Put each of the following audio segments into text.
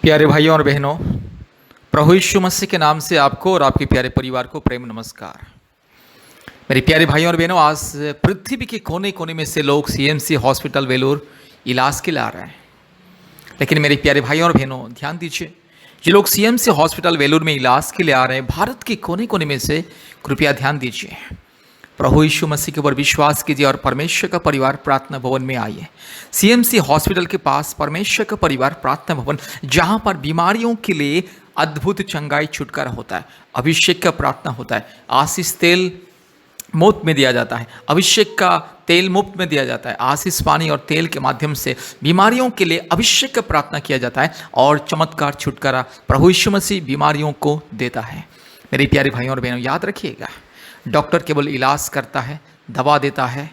प्यारे भाइयों और बहनों, प्रभु यीशु मसीह के नाम से आपको और आपके प्यारे परिवार को प्रेम नमस्कार। मेरे प्यारे भाइयों और बहनों, आज पृथ्वी के कोने कोने में से लोग सीएमसी हॉस्पिटल वेलूर इलाज के लिए आ रहे हैं। लेकिन मेरे प्यारे भाइयों और बहनों, ध्यान दीजिए, जो लोग सीएमसी हॉस्पिटल वेलूर में इलाज के लिए आ रहे हैं, भारत के कोने कोने में से, कृपया ध्यान दीजिए। प्रभु यीशु मसीह के ऊपर विश्वास कीजिए और परमेश्वर का परिवार प्रार्थना भवन में आइए। सीएमसी हॉस्पिटल के पास परमेश्वर का परिवार प्रार्थना भवन, जहां पर बीमारियों के लिए अद्भुत चंगाई छुटकारा होता है, अभिषेक का प्रार्थना होता है, आशीष तेल मुफ्त में दिया जाता है, अभिषेक का तेल मुफ्त में दिया जाता है, आशीष पानी और तेल के माध्यम से बीमारियों के लिए अभिषेक का प्रार्थना किया जाता है और चमत्कार छुटकारा प्रभु यीशु मसीह बीमारियों को देता है। मेरे प्यारे भाइयों और बहनों, याद रखिएगा, डॉक्टर केवल इलाज करता है, दवा देता है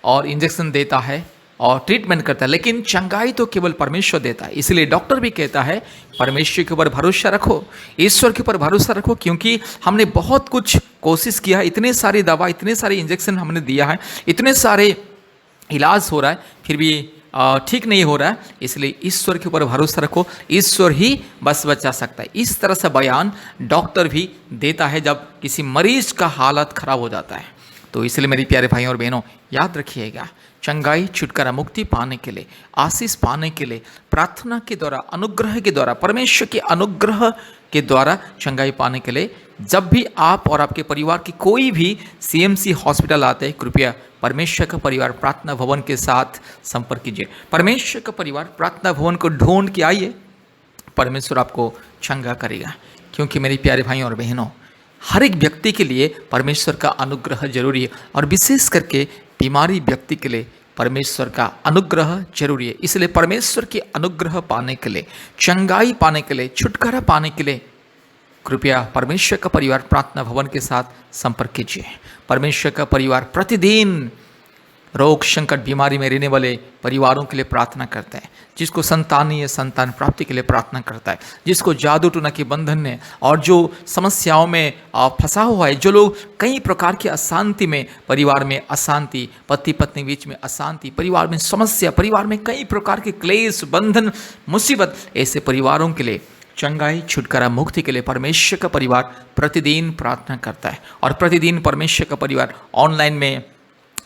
और इंजेक्शन देता है और ट्रीटमेंट करता है, लेकिन चंगाई तो केवल परमेश्वर देता है। इसलिए डॉक्टर भी कहता है परमेश्वर के ऊपर भरोसा रखो, ईश्वर के ऊपर भरोसा रखो, क्योंकि हमने बहुत कुछ कोशिश किया, इतने सारी दवा, इतने सारे इंजेक्शन हमने दिया है, इतने सारे इलाज हो रहा है, फिर भी ठीक नहीं हो रहा है। इसलिए ईश्वर के ऊपर भरोसा रखो, ईश्वर ही बस बचा सकता है। इस तरह से बयान डॉक्टर भी देता है जब किसी मरीज का हालत खराब हो जाता है। तो इसलिए मेरे प्यारे भाइयों और बहनों, याद रखिएगा, चंगाई छुटकारा मुक्ति पाने के लिए, आशीष पाने के लिए, प्रार्थना के द्वारा, अनुग्रह के द्वारा, परमेश्वर के अनुग्रह के द्वारा चंगाई पाने के लिए, जब भी आप और आपके परिवार की कोई भी सीएमसी हॉस्पिटल आते हैं, कृपया परमेश्वर का परिवार प्रार्थना भवन के साथ संपर्क कीजिए। परमेश्वर का परिवार प्रार्थना भवन को ढूंढ के आइए, परमेश्वर आपको चंगा करेगा। क्योंकि मेरे प्यारे भाइयों और बहनों, हर एक व्यक्ति के लिए परमेश्वर का अनुग्रह जरूरी है और विशेष करके बीमारी व्यक्ति के लिए परमेश्वर का अनुग्रह जरूरी है। इसलिए परमेश्वर के अनुग्रह पाने के लिए, चंगाई पाने के लिए, छुटकारा पाने के लिए कृपया परमेश्वर का परिवार प्रार्थना भवन के साथ संपर्क कीजिए। परमेश्वर का परिवार प्रतिदिन रोग संकट बीमारी में रहने वाले परिवारों के लिए प्रार्थना करता है, जिसको संतान नहीं है संतान प्राप्ति के लिए प्रार्थना करता है, जिसको जादू टोना के बंधन है और जो समस्याओं में फंसा हुआ है, जो लोग कई प्रकार की अशांति में, परिवार में अशांति, पति पत्नी बीच में अशांति, परिवार में समस्या, परिवार में कई प्रकार के क्लेश, बंधन, मुसीबत, ऐसे परिवारों के लिए चंगाई छुटकारा मुक्ति के लिए परमेश्वर का परिवार प्रतिदिन प्रार्थना करता है। और प्रतिदिन परमेश्वर का परिवार ऑनलाइन में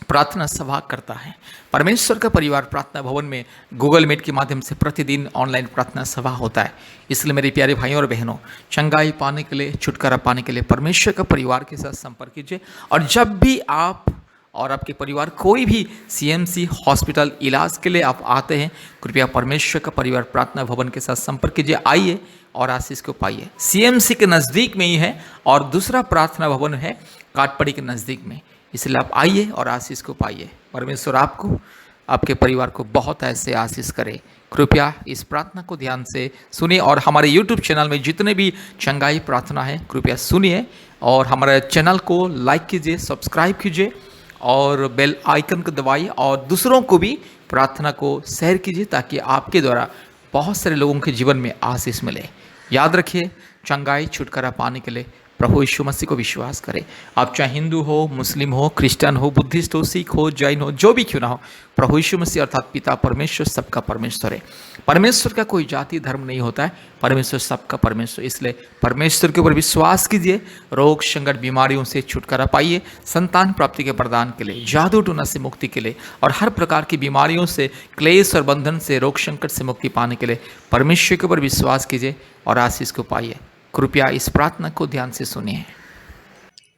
प्रार्थना सभा करता है। परमेश्वर का परिवार प्रार्थना भवन में गूगल मीट के माध्यम से प्रतिदिन ऑनलाइन प्रार्थना सभा होता है। इसलिए मेरे प्यारे भाइयों और बहनों, चंगाई पाने के लिए, छुटकारा पाने के लिए परमेश्वर का परिवार के साथ संपर्क कीजिए। और जब भी आप और आपके परिवार कोई भी सीएमसी हॉस्पिटल इलाज के लिए आप आते हैं, कृपया परमेश्वर का परिवार प्रार्थना भवन के साथ संपर्क कीजिए, आइए और आशीष को पाइए। सीएमसी के नज़दीक में ही है और दूसरा प्रार्थना भवन है काटपड़ी के नज़दीक में। इसलिए आप आइए और आशीष को पाइए। परमेश्वर आपको, आपके परिवार को बहुत ऐसे आशीष करे। कृपया इस प्रार्थना को ध्यान से सुनिए और हमारे YouTube चैनल में जितने भी चंगाई प्रार्थना है, कृपया सुनिए और हमारे चैनल को लाइक कीजिए, सब्सक्राइब कीजिए और बेल आइकन को दबाइए और दूसरों को भी प्रार्थना को शेयर कीजिए, ताकि आपके द्वारा बहुत सारे लोगों के जीवन में आशीष मिले। याद रखिए, चंगाई छुटकारा पाने के लिए प्रभु यीशु मसीह को विश्वास करें। आप चाहे हिंदू हो, मुस्लिम हो, क्रिश्चियन हो, बुद्धिस्ट हो, सिख हो, जैन हो, जो भी क्यों ना हो, प्रभु यीशु मसीह अर्थात पिता परमेश्वर सबका परमेश्वर है। परमेश्वर का कोई जाति धर्म नहीं होता है, परमेश्वर सबका परमेश्वर। इसलिए परमेश्वर के ऊपर विश्वास कीजिए, रोग संकट बीमारियों से छुटकारा पाइए, संतान प्राप्ति के प्रदान के लिए, जादू टोना से मुक्ति के लिए और हर प्रकार की बीमारियों से, क्लेश और बंधन से, रोग संकट से मुक्ति पाने के लिए परमेश्वर के ऊपर विश्वास कीजिए और आशीष को पाइए। कृपया इस प्रार्थना को ध्यान से सुनिए।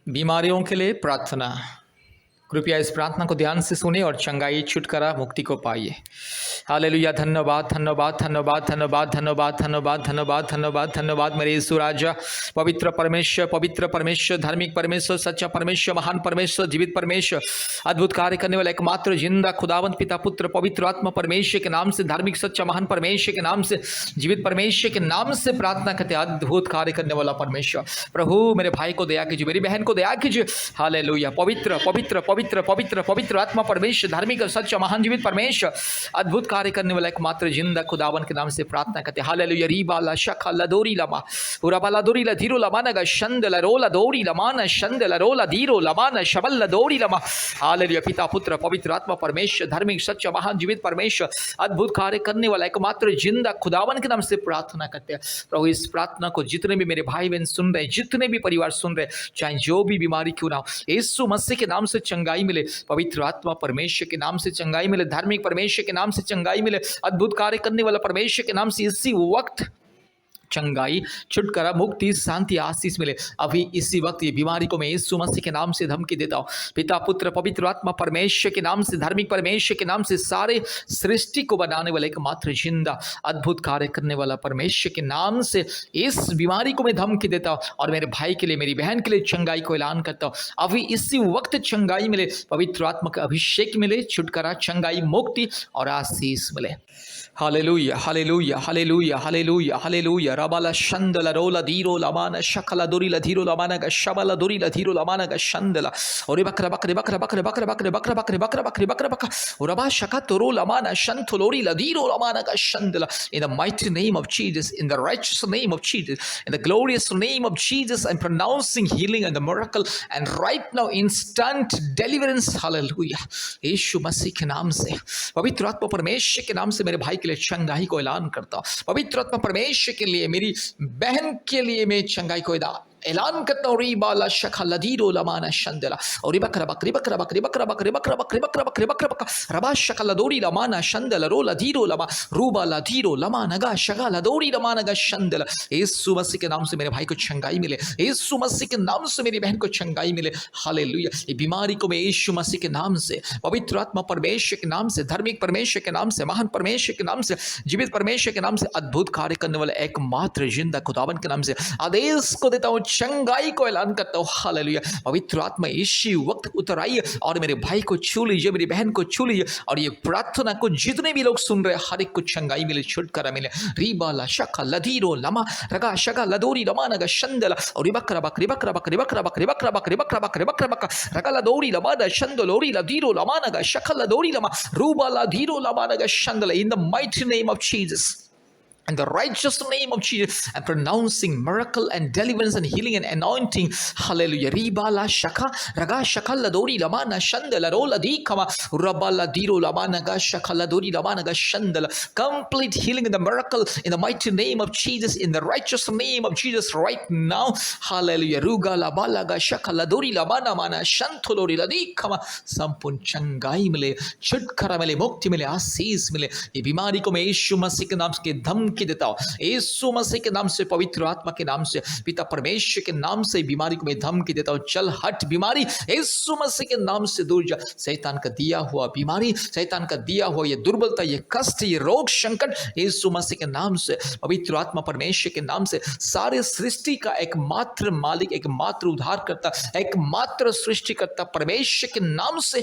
बीमारियों के लिए प्रार्थना। कृपया इस प्रार्थना को ध्यान से सुनिए और चंगाई छुटकारा मुक्ति को पाइए। हालेलुया। धन्यवाद धन्यवाद धन्यवाद धन्यवाद धन्यवाद धन्यवाद धन्यवाद धन्यवाद धन्यवाद मेरे यीशु राजा, पवित्र परमेश्वर, धार्मिक परमेश्वर, सच्चा परमेश्वर, महान परमेश्वर, जीवित परमेश्वर, अद्भुत कार्य करने वाला एकमात्र जिंदा खुदावंत पिता पुत्र पवित्र आत्मा परमेश्वर के नाम से, धार्मिक सच्चा महान परमेश्वर के नाम से, जीवित परमेश्वर के नाम से प्रार्थना करते, अद्भुत कार्य करने वाला परमेश्वर। प्रभु मेरे भाई को दया कीजिए, मेरी बहन को दया कीजिए। हालेलुया। पवित्र पवित्र पवित्र पवित्र पवित्र पवित्र आत्मा परमेश्वर, धार्मिक और सच्चा महान जीवित परमेश्वर, अद्भुत कार्य करने वाला एकमात्र जिंदा खुदावन के नाम से प्रार्थना करते हैं। हालेलुया। रीबा ला शखा ला दोरी लमा उराबा ला दोरी ला धीरो लमाना गा शंद ला रोला दोरी लमाना शंद ला रोला धीरो लमाना शबल ला दोरी लमा। हालेलुया। पिता पुत्र पवित्र आत्मा परमेश्वर, धार्मिक सच्चा महान जीवित परमेश्वर, अद्भुत कार्य करने वाला एकमात्र जिंदा खुदावन के नाम से प्रार्थना करते हैं। प्रभु इस प्रार्थना को जितने भी मेरे भाई बहन सुन रहे हैं, जितने भी परिवार सुन रहे हैं, चाहे जो भी बीमारी क्यों ना हो, यीशु मसीह के नाम से चंगाई मिले, पवित्र आत्मा परमेश्वर के नाम से चंगाई मिले, धार्मिक परमेश्वर के नाम से चंगाई मिले, अद्भुत कार्य करने वाला परमेश्वर के नाम से इसी वक्त चंगाई, छुटकारा, मुक्ति, शांति, आशीष मिले। अभी इसी वक्त ये बीमारी को मैं यीशु मसीह के नाम से धमकी देता हूँ। पिता पुत्र पवित्र आत्मा परमेश्वर के नाम से, धार्मिक परमेश्वर के नाम से, सारे सृष्टि को बनाने वाला एकमात्र जिंदा अद्भुत कार्य करने वाला परमेश्वर के नाम से इस बीमारी को मैं धमकी देता हूँ और मेरे भाई के लिए, मेरी बहन के लिए चंगाई को ऐलान करता हूँ। अभी इसी वक्त चंगाई मिले, पवित्र आत्मा का अभिषेक मिले, छुटकारा, चंगाई, मुक्ति और आशीष मिले। Hallelujah hallelujah hallelujah hallelujah hallelujah. रबाला शंदला रोला धीरो लमाना शकला दोरीला धीरो लमाना का शबला दोरीला धीरो लमाना का शंदला और बकरा बकरे बकरा बकरे बकरा बकरे बकरा बकरे बकरा बकरे बकरा बकरा और रबा शका तोरो लमाना शंथलोरी धीरो लमाना का शंदला। In the mighty name of Jesus, in the righteous name of Jesus, in the glorious name of Jesus, I'm pronouncing healing and the miracle and right now instant deliverance. Hallelujah। यीशु मसीह के नाम से, पवित्र आत्मा परमेश्वर के नाम से मेरे भाई के लिए चंगाई को ऐलान करता हूँ। पवित्र आत्मा परमेश्वर के लिए, मेरी बहन के लिए मैं चंगाई को ऐलान करता हूँ। रीबाला शखा लदीरो लमाना शंदला और बकरा बकरी बकरा बकरी बकरा बकरी बकरा बकरी बकरा बकरी बकरा बकरा रबा शखा लदोरी लमाना शंदला रो लदीरो लमा रूबा लदीरो लमाना गा शगा लदोरी लमाना गा शंदला। यीशु मसीह के नाम से मेरे भाई को चंगाई मिले, यीशु मसीह के नाम से मेरी बहन को चंगाई मिले। हालेलुया। ये बीमारी को मैं यीशु मसीह के नाम से, पवित्र आत्मा परमेश्वर के नाम से, धार्मिक परमेश्वर के नाम से, महान परमेश्वर के नाम से, जीवित परमेश्वर के नाम से, अद्भुत कार्य करने वाले एकमात्र जिंदा खुदावन के नाम से आदेश को देता हूँ, चंगाई को ऐलान करता हूँ। हालेलुया। पवित्र आत्मा इसी वक्त उतर आइए और मेरे भाई को छू लीजिए, मेरी बहन को छू लीजिए और ये प्रार्थना को जितने भी लोग सुन रहे हैं, हर एक को चंगाई मिले, छुटकारा मिले। रीबाला शखा लधीरो लमा रगा शगा लदोरी लमाना शंदला और बकरा बकरी बकरा बकरी बकरा बकरी बकरा बकरी बकरा बकरी बकरा बकरा रगा लदोरी लमाना शंदलोरी लधीरो लमाना शखा लदोरी लमा रूबाला धीरो लमाना शंदला। In the mighty name of Jesus, in the righteous name of Jesus, I'm pronouncing miracle and deliverance and healing and anointing. Hallelujah. Ribala shaka raga shakala dori lamana shandala rola dikama rabala diro lamana ga shakala dori lamana ga shandala. Complete healing and the miracle in the mighty name of Jesus, in the righteous name of Jesus right now. Hallelujah. Ruga labala ga shakala dori lamana mana shantolori la dikama. संपूर्ण चंगाई मिले, छुटकारा मिले, मुक्ति मिले, आशीष मिले। ये बीमारी को मैं यीशु मसीह के नाम के धमकी देता हूँ, यीशु मसीह के नाम से, पवित्र आत्मा के नाम से, पिता परमेश्वर के नाम से बीमारी को मैं धमकी देता हूँ। चल हट बीमारी, यीशु मसीह के नाम से दूर जा। शैतान का दिया हुआ बीमारी, शैतान का दिया हुआ ये दुर्बलता, ये कष्ट, ये रोग संकट, यीशु मसीह के नाम से, पवित्र आत्मा परमेश्वर के नाम से, सारे सृष्टि का एकमात्र मालिक, एकमात्र उद्धारकर्ता, एकमात्र सृष्टिकर्ता परमेश्वर के नाम से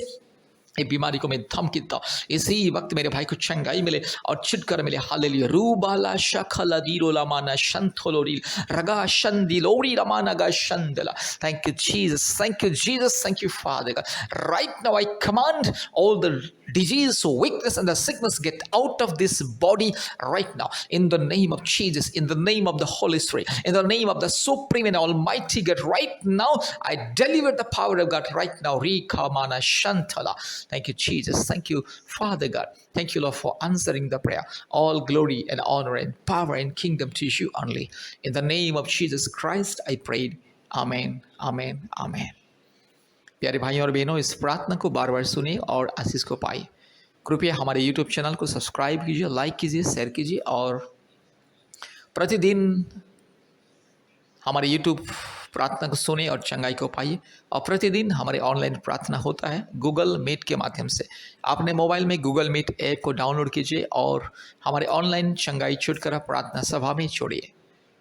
ये बीमारी को मैं धमकी देता हूं। इसी वक्त मेरे भाई को चंगाई मिले और छुटकारा मिले। हालेलुया। रूबाला शखला दीरो लामाना शंथोलोरी रगा शंदिलोरी लामाना गा शंदला। Thank you Jesus, thank you Jesus, thank you Father God. Right now I command all the disease, weakness and the sickness get out of this body right now in the name of Jesus, in the name of the Holy Spirit, in the name of the supreme and almighty God. Right now I deliver the power of God right now. Rikamana shantala. Thank you Jesus, thank you Father God, thank you Lord for answering the prayer. All glory and honor and power and kingdom to you only. In the name of Jesus Christ I prayed. Amen, amen, amen. प्यारे भाइयों और बहनों, इस प्रार्थना को बार बार सुनिए और आशीष को पाइए। कृपया हमारे YouTube चैनल को सब्सक्राइब कीजिए, लाइक कीजिए, शेयर कीजिए और प्रतिदिन हमारे YouTube प्रार्थना को सुने और चंगाई को पाइए। और प्रतिदिन हमारे ऑनलाइन प्रार्थना होता है गूगल मीट के माध्यम से। आपने मोबाइल में गूगल मीट ऐप को डाउनलोड कीजिए और हमारे ऑनलाइन चंगाई छुटकारा प्रार्थना सभा में जोड़िए।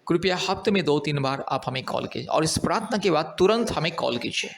कृपया हफ्ते में 2-3 बार आप हमें कॉल कीजिए और इस प्रार्थना के बाद तुरंत हमें कॉल कीजिए।